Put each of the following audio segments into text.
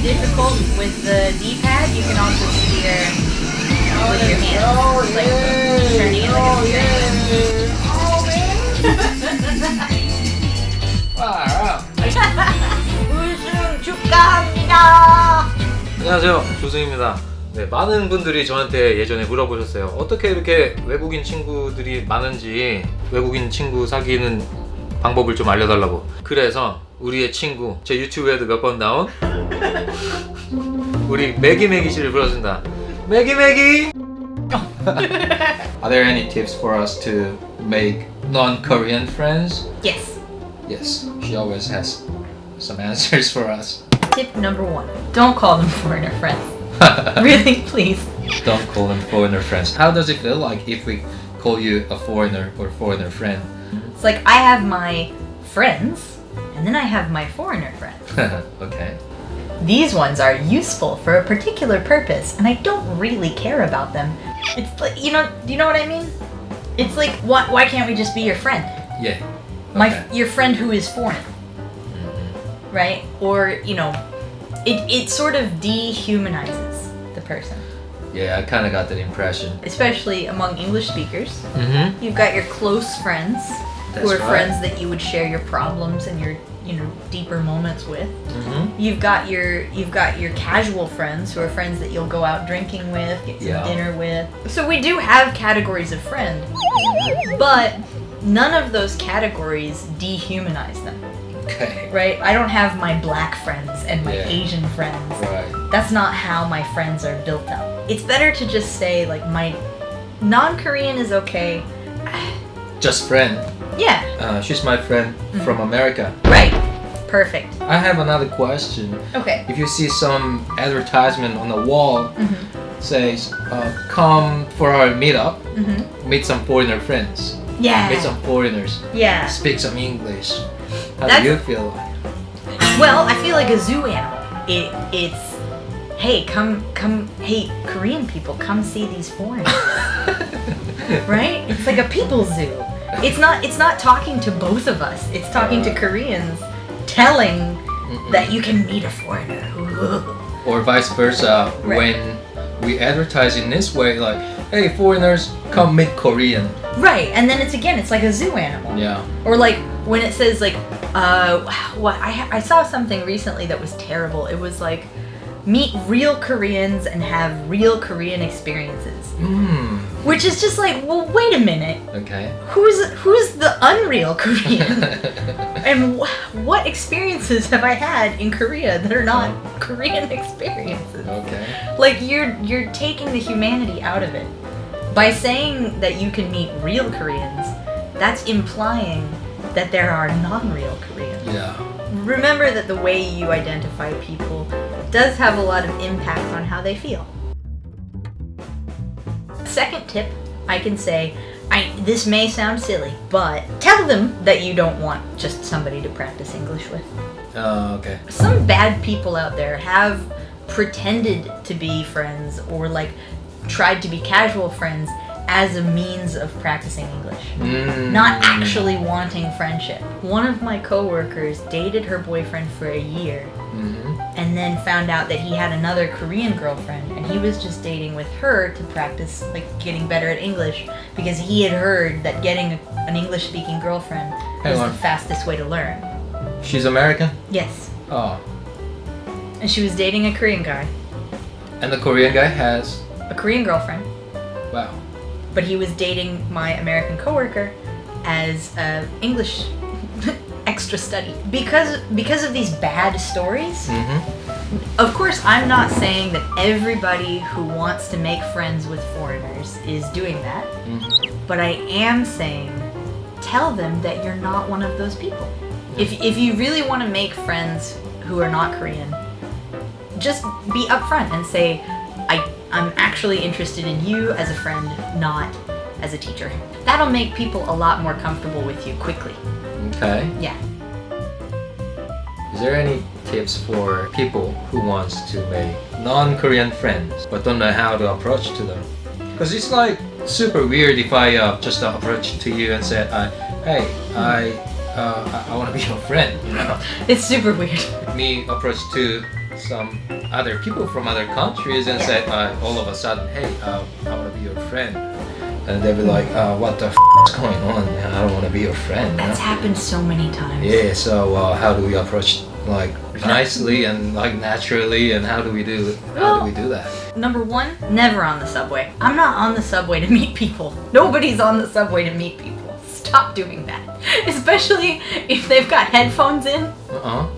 difficult with the D-pad, you can also steer with your hands. Like turning it like a steering 우승 축하합니다. 안녕하세요, 조승입니다. 네, 많은 분들이 저한테 예전에 물어보셨어요. 어떻게 이렇게 외국인 친구들이 많은지, 외국인 친구 사귀는 방법을 좀 알려달라고. 그래서 우리의 친구, 제 유튜브에도 몇 번 나온 우리 매기 씨를 불러준다. 매기. Are there any tips for us to make non-Korean friends? Yes. Yes, she always has some answers for us. Tip number 1. Don't call them foreigner friends. Really, please. Don't call them foreigner friends. How does it feel like if we call you a foreigner or foreigner friend? It's like I have my friends, and then I have my foreigner friends. Okay. These ones are useful for a particular purpose, and I don't really care about them. It's like, do you know what I mean? It's like, why can't we just be your friend? Yeah. Your friend who is foreign. Right? Or, it sort of dehumanizes the person. Yeah, I kind of got that impression. Especially among English speakers. Mm-hmm. You've got your close friends, who are right. friends that you would share your problems and your deeper moments with. Mm-hmm. You've got your casual friends who are friends that you'll go out drinking with, get some dinner with. So we do have categories of friend, but none of those categories dehumanize them. Okay. Right? I don't have my black friends and my Yeah. Asian friends. Right. That's not how my friends are built up. It's better to just say, like, my non-Korean is okay. Just friend. Yeah. She's my friend from America. Right. Perfect. I have another question. Okay. If you see some advertisement on the wall says, come for our meetup, meet some foreigner friends. Yeah. Meet some foreigners. Yeah. Speak some English. How That's- do you feel? Well, I feel like a zoo animal. It's hey, come hey, Korean people, come see these foreigners. Right? It's like a people zoo. It's not talking to both of us. It's talking to Koreans, telling that you can meet a foreigner. Or vice versa, Right. when we advertise in this way, like, hey, foreigners, come meet Korean. Right, and then it's like a zoo animal. Yeah. Or like when it says like, what I saw something recently that was terrible. It was like, meet real Koreans and have real Korean experiences. Which is just like, well, wait a minute. Okay. Who's the unreal Korean? And what experiences have I had in Korea that are not Korean experiences? Okay. Like you're taking the humanity out of it. By saying that you can meet real Koreans, that's implying that there are non-real Koreans. Yeah. Remember that the way you identify people does have a lot of impact on how they feel. Second tip, I can say, this may sound silly, but tell them that you don't want just somebody to practice English with. Okay. Some bad people out there have pretended to be friends or like tried to be casual friends as a means of practicing English. Not actually wanting friendship. One of my coworkers dated her boyfriend for a year and then found out that he had another Korean girlfriend and he was just dating with her to practice like getting better at English because he had heard that getting an English-speaking girlfriend was the fastest way to learn. She's American? Yes. Oh. And she was dating a Korean guy. And the Korean guy has? A Korean girlfriend. Wow. But he was dating my American coworker as English extra study. Because of these bad stories, of course I'm not saying that everybody who wants to make friends with foreigners is doing that, but I am saying tell them that you're not one of those people. If you really want to make friends who are not Korean, just be upfront and say, I'm actually interested in you as a friend, not as a teacher. That'll make people a lot more comfortable with you quickly. Okay. Yeah. Is there any tips for people who wants to make non-Korean friends but don't know how to approach to them? Because it's like super weird if I just approach to you and said, hey, I want to be your friend, you know? It's super weird. Me approach to some other people from other countries and say all of a sudden, hey, I want to be your friend, and they'll be like, what the is going on? I don't want to be your friend. That's happened so many times. Yeah. So how do we approach like nicely and like naturally, and how do we do that? Number one, never on the subway. I'm not on the subway to meet people. Nobody's on the subway to meet people. Stop doing that. Especially if they've got headphones in.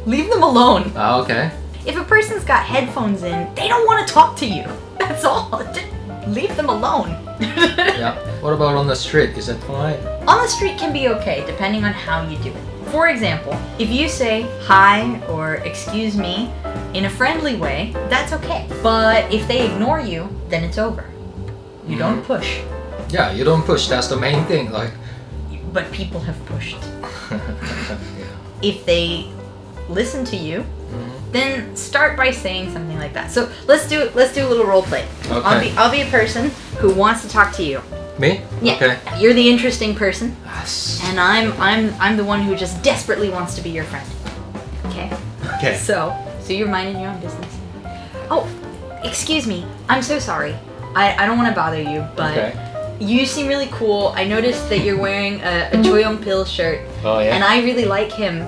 Leave them alone. Okay. If a person's got headphones in, they don't want to talk to you. That's all. Just leave them alone. Yeah. What about on the street? Is that fine? On the street can be okay, depending on how you do it. For example, if you say hi or excuse me in a friendly way, that's okay. But if they ignore you, then it's over. You don't push. Yeah, you don't push. That's the main thing. Like. But people have pushed. Yeah. If they listen to you, then start by saying something like that. So let's do a little role play. Okay. I'll be a person who wants to talk to you. Me? Yeah. Okay. You're the interesting person, Yes. and I'm the one who just desperately wants to be your friend. Okay. Okay. So you're minding your own business. Oh, excuse me. I'm so sorry. I don't want to bother you, but. Okay. You seem really cool. I noticed that you're wearing a Choyong Pil shirt. Oh yeah. And I really like him.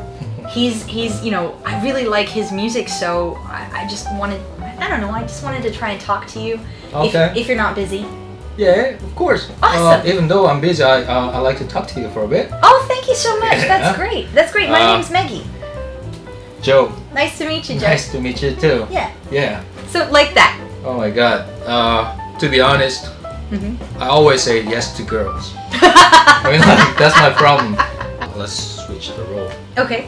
He's I really like his music, so I just wanted to try and talk to you. Okay. If you're not busy. Yeah, of course. Awesome. Even though I'm busy, I like to talk to you for a bit. Oh, thank you so much. That's Yeah. great. That's great. My name's Meggie. Joe. Nice to meet you, Joe. Nice to meet you too. Yeah. Yeah. So like that. Oh my God. To be honest, I always say yes to girls. I mean, like, that's my problem. Let's switch the role. Okay.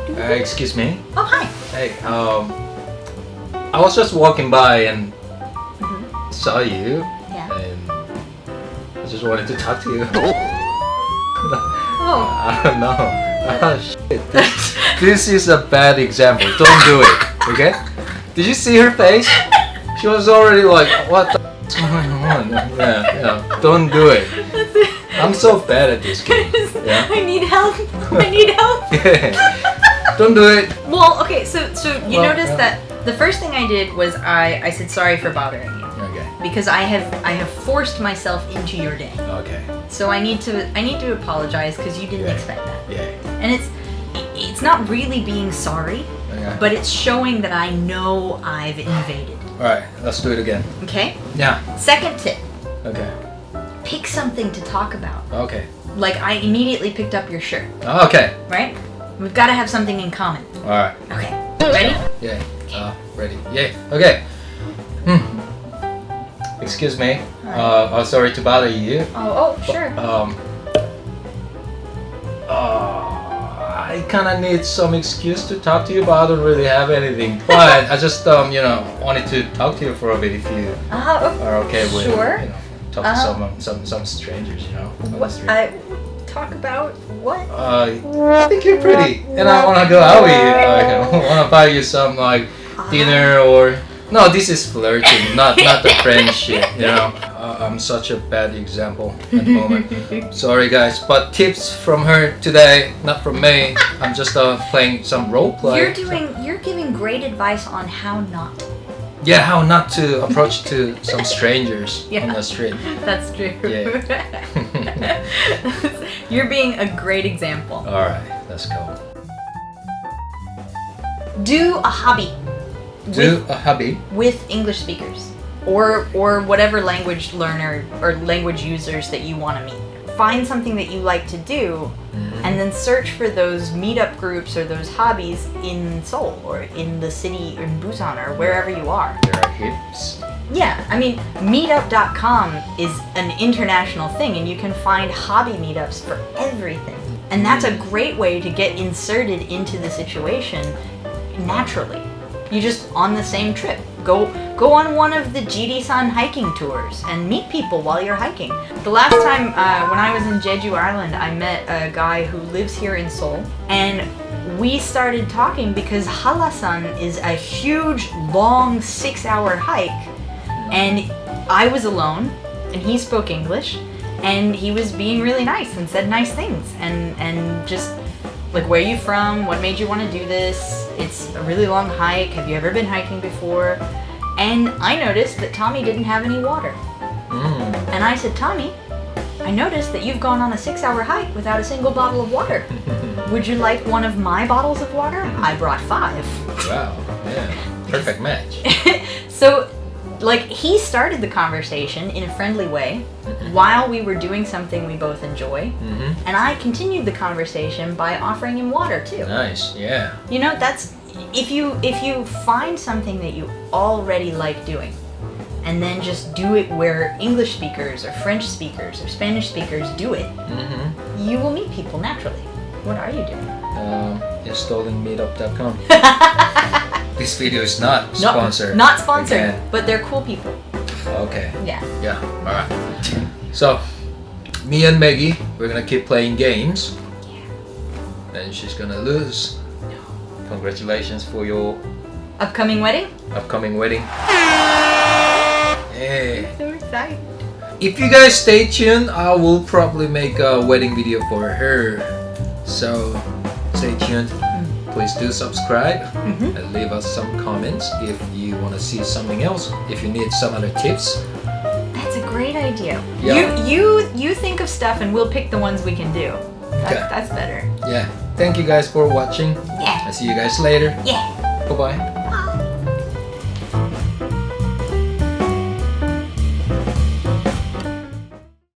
Okay. Excuse me. Oh, hi. Hey, I was just walking by and saw you, Yeah. and I just wanted to talk to you. Oh. I don't know. Oh, shit. This is a bad example. Don't do it, okay? Did you see her face? She was already like, what the f***'s going on? Yeah, don't do it. I'm so bad at this game. Yeah. I need help. I need help. Yeah. Don't do it. Well, okay, so you Well, noticed yeah. that the first thing I did was I said sorry for bothering you. Okay. Because I have forced myself into your day. Okay. So I need to apologize because you didn't expect that. Yeah. And it's not really being sorry, Okay. but it's showing that I know I've invaded. Alright, let's do it again. Okay? Yeah. Second tip, Okay. pick something to talk about. Okay. Like I immediately picked up your shirt, Okay. right? We've got to have something in common. Alright. Okay. Ready? Yeah. Ready. Yeah. Okay. Excuse me. Sorry to bother you. Oh, sure. I kind of need some excuse to talk to you, but I don't really have anything. But I just wanted to talk to you for a bit if you are okay with Sure. talk to some strangers, on the What? street. Talk about what? I think you're pretty, and I want to go out with you. I want to buy you some dinner or. No, this is flirting, not the friendship. I'm such a bad example at the moment. Sorry, guys, but tips from her today, not from me. I'm just playing some role play. You're giving great advice on how not. Yeah, how not to approach to some strangers on the street. That's true. Yeah. You're being a great example. All right, let's go. Do a hobby. Do a hobby. With English speakers or whatever language learner or language users that you want to meet. Find something that you like to do and then search for those meetup groups or those hobbies in Seoul or in the city or in Busan or wherever you are. There are heaps. Yeah, I mean, meetup.com is an international thing and you can find hobby meetups for everything. And that's a great way to get inserted into the situation naturally. You just on the same trip. Go on one of the Jiri-san hiking tours and meet people while you're hiking. The last time when I was in Jeju Island, I met a guy who lives here in Seoul, and we started talking because Halla-san is a huge, long 6-hour hike, and I was alone, and he spoke English, and he was being really nice and said nice things, and just Like, where are you from? What made you want to do this? It's a really long hike. Have you ever been hiking before? And I noticed that Tommy didn't have any water. And I said, Tommy, I noticed that you've gone on a 6-hour hike without a single bottle of water. Would you like one of my bottles of water? I brought 5. Wow, yeah. Perfect match. So, like, he started the conversation in a friendly way while we were doing something we both enjoy. And I continued the conversation by offering him water too. Nice, yeah. You know, that's if you find something that you already like doing and then just do it where English speakers or French speakers or Spanish speakers do it, you will meet people naturally. What are you doing? Installing meetup.com. This video is not sponsored. Not sponsored, again. but they're cool people. Okay. Yeah. Yeah, alright. So, me and Meggie, we're gonna keep playing games. Yeah. And she's gonna lose. Congratulations for your Upcoming wedding? upcoming wedding. Hey. So excited. If you guys stay tuned, I will probably make a wedding video for her. So, stay tuned. Please do subscribe and leave us some comments if you want to see something else. If you need some other tips. That's a great idea. Yeah. You think of stuff and we'll pick the ones we can do. Okay. That's better. Yeah. Thank you guys for watching. Yeah. I'll see you guys later. Yeah. Bye-bye.